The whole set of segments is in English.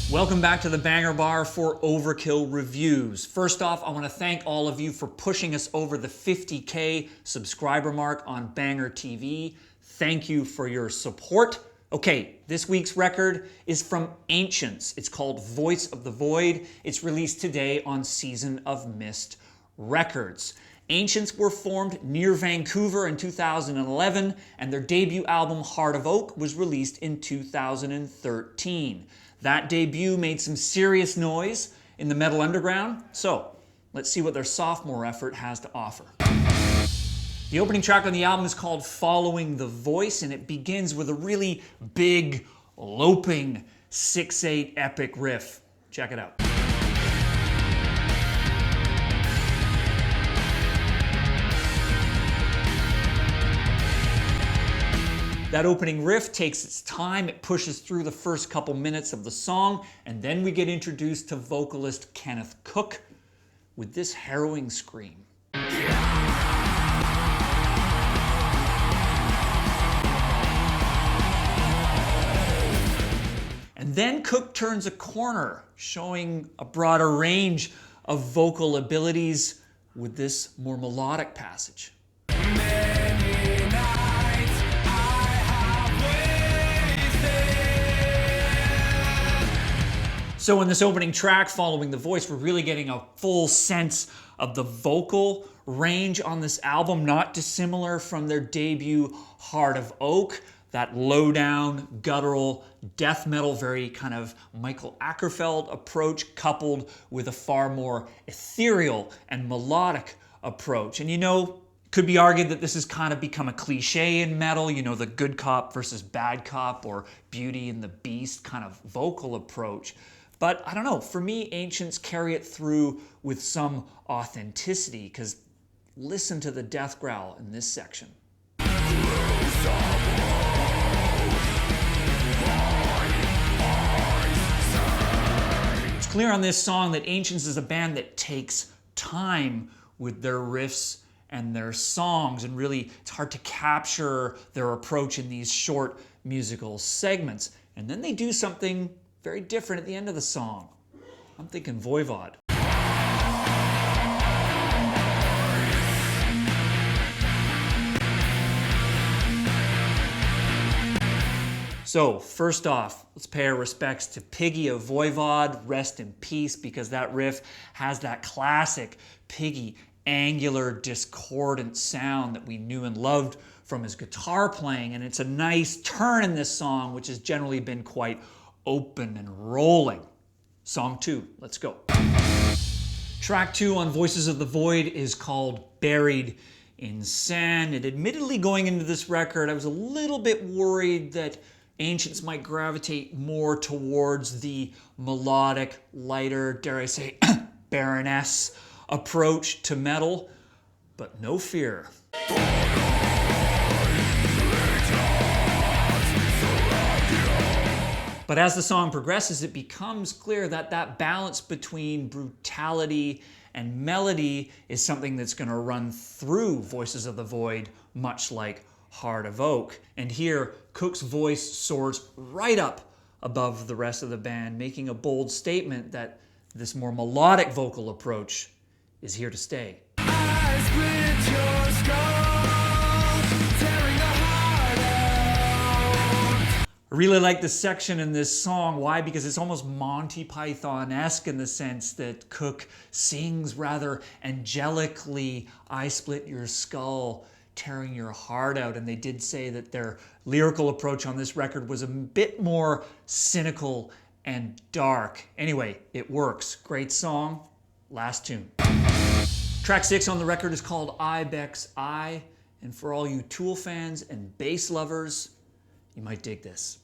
Welcome back to the Banger Bar for Overkill Reviews. First off, I want to thank all of you for pushing us over the 50K subscriber mark on Banger TV. Thank you for your support. Okay, this week's record is from Ancients. It's called Voice of the Void. It's released today on Season of Mist Records. Ancients were formed near Vancouver in 2011, and their debut album, Heart of Oak, was released in 2013. That debut made some serious noise in the metal underground, so let's see what their sophomore effort has to offer. The opening track on the album is called Following the Voice, and it begins with a really big, loping 6/8 epic riff. Check it out. That opening riff takes its time, it pushes through the first couple minutes of the song, and then we get introduced to vocalist Kenneth Cook with this harrowing scream. And then Cook turns a corner, showing a broader range of vocal abilities with this more melodic passage. So in this opening track, Following the Voice, we're really getting a full sense of the vocal range on this album, not dissimilar from their debut Heart of Oak, that low-down, guttural, death metal, very kind of Michael Ackerfeld approach, coupled with a far more ethereal and melodic approach. And you know, it could be argued that this has kind of become a cliche in metal, you know, the good cop versus bad cop, or Beauty and the Beast kind of vocal approach. But I don't know, for me, Ancients carry it through with some authenticity, because listen to the death growl in this section. It's clear on this song that Ancients is a band that takes time with their riffs and their songs, and really it's hard to capture their approach in these short musical segments. And then they do something very different at the end of the song. I'm thinking Voivod. So first off, let's pay our respects to Piggy of Voivod, rest in peace, because that riff has that classic Piggy angular discordant sound that we knew and loved from his guitar playing, and it's a nice turn in this song, which has generally been quite open and rolling. Song 2, let's go. Track 2 on Voices of the Void is called Buried in Sand. And admittedly, going into this record, I was a little bit worried that Ancients might gravitate more towards the melodic, lighter, dare I say, Baroness approach to metal, but no fear. But as the song progresses, it becomes clear that that balance between brutality and melody is something that's going to run through Voices of the Void, much like Heart of Oak. And here, Cook's voice soars right up above the rest of the band, making a bold statement that this more melodic vocal approach is here to stay. I split your skull, tearing the heart out. I really like this section in this song. Why? Because it's almost Monty Python-esque in the sense that Cook sings rather angelically, I split your skull, tearing your heart out. And they did say that their lyrical approach on this record was a bit more cynical and dark. Anyway, it works. Great song. Last tune. Track 6 on the record is called Ibex. And for all you Tool fans and bass lovers, you might dig this.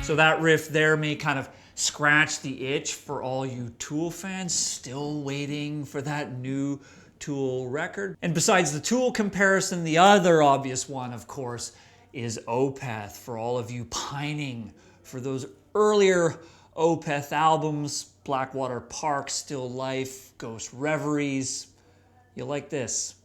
So that riff there may kind of scratch the itch for all you Tool fans still waiting for that new Tool record. And besides the Tool comparison, the other obvious one, of course, is Opeth. For all of you pining for those earlier Opeth albums, Blackwater Park, Still Life, Ghost Reveries, you'll like this.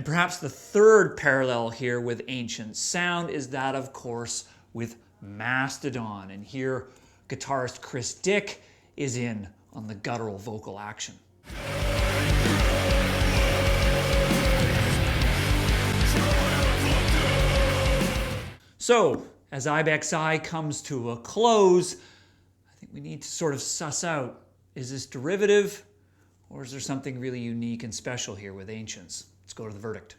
And perhaps the third parallel here with ancient sound is that, of course, with Mastodon. And here, guitarist Chris Dick is in on the guttural vocal action. So, as ibex I comes to a close, I think we need to sort of suss out, is this derivative, or is there something really unique and special here with Ancients? Let's go to the verdict.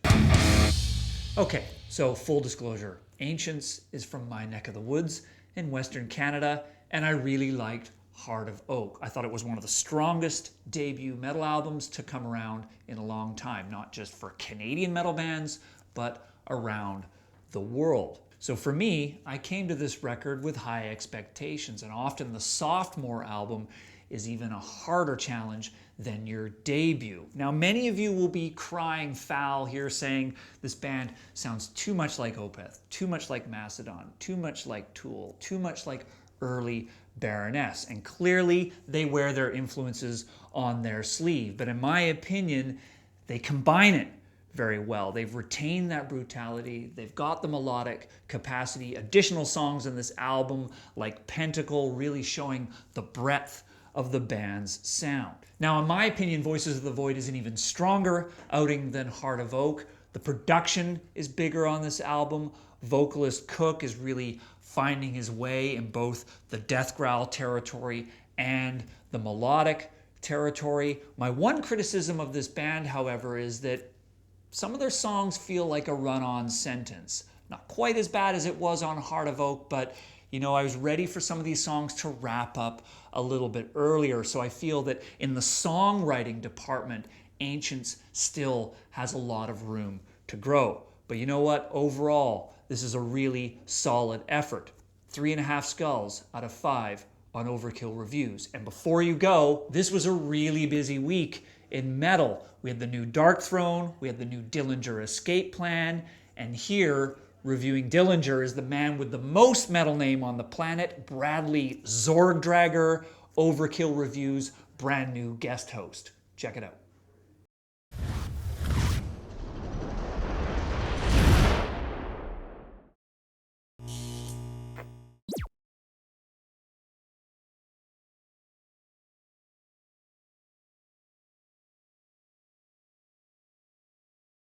Okay, so full disclosure, Ancients is from my neck of the woods in Western Canada, and I really liked Heart of Oak. I thought it was one of the strongest debut metal albums to come around in a long time, not just for Canadian metal bands, but around the world. So for me, I came to this record with high expectations, and often the sophomore album is even a harder challenge than your debut. Now, many of you will be crying foul here, saying this band sounds too much like Opeth, too much like Mastodon, too much like Tool, too much like early Baroness. And clearly, they wear their influences on their sleeve. But in my opinion, they combine it very well. They've retained that brutality. They've got the melodic capacity. Additional songs in this album, like Pentacle, really showing the breadth of the band's sound. Now, in my opinion, Voices of the Void is an even stronger outing than Heart of Oak. The production is bigger on this album. Vocalist Cook is really finding his way in both the death growl territory and the melodic territory. My one criticism of this band, however, is that some of their songs feel like a run-on sentence. Not quite as bad as it was on Heart of Oak, but you know, I was ready for some of these songs to wrap up a little bit earlier. So I feel that in the songwriting department, Ancients still has a lot of room to grow. But you know what? Overall, this is a really solid effort. 3.5 skulls out of 5 on Overkill reviews. And before you go, this was a really busy week in metal. We had the new Dark Throne, we had the new Dillinger Escape Plan, and here, reviewing Dillinger, is the man with the most metal name on the planet, Bradley Zorgdragger, Overkill Reviews' brand new guest host. Check it out.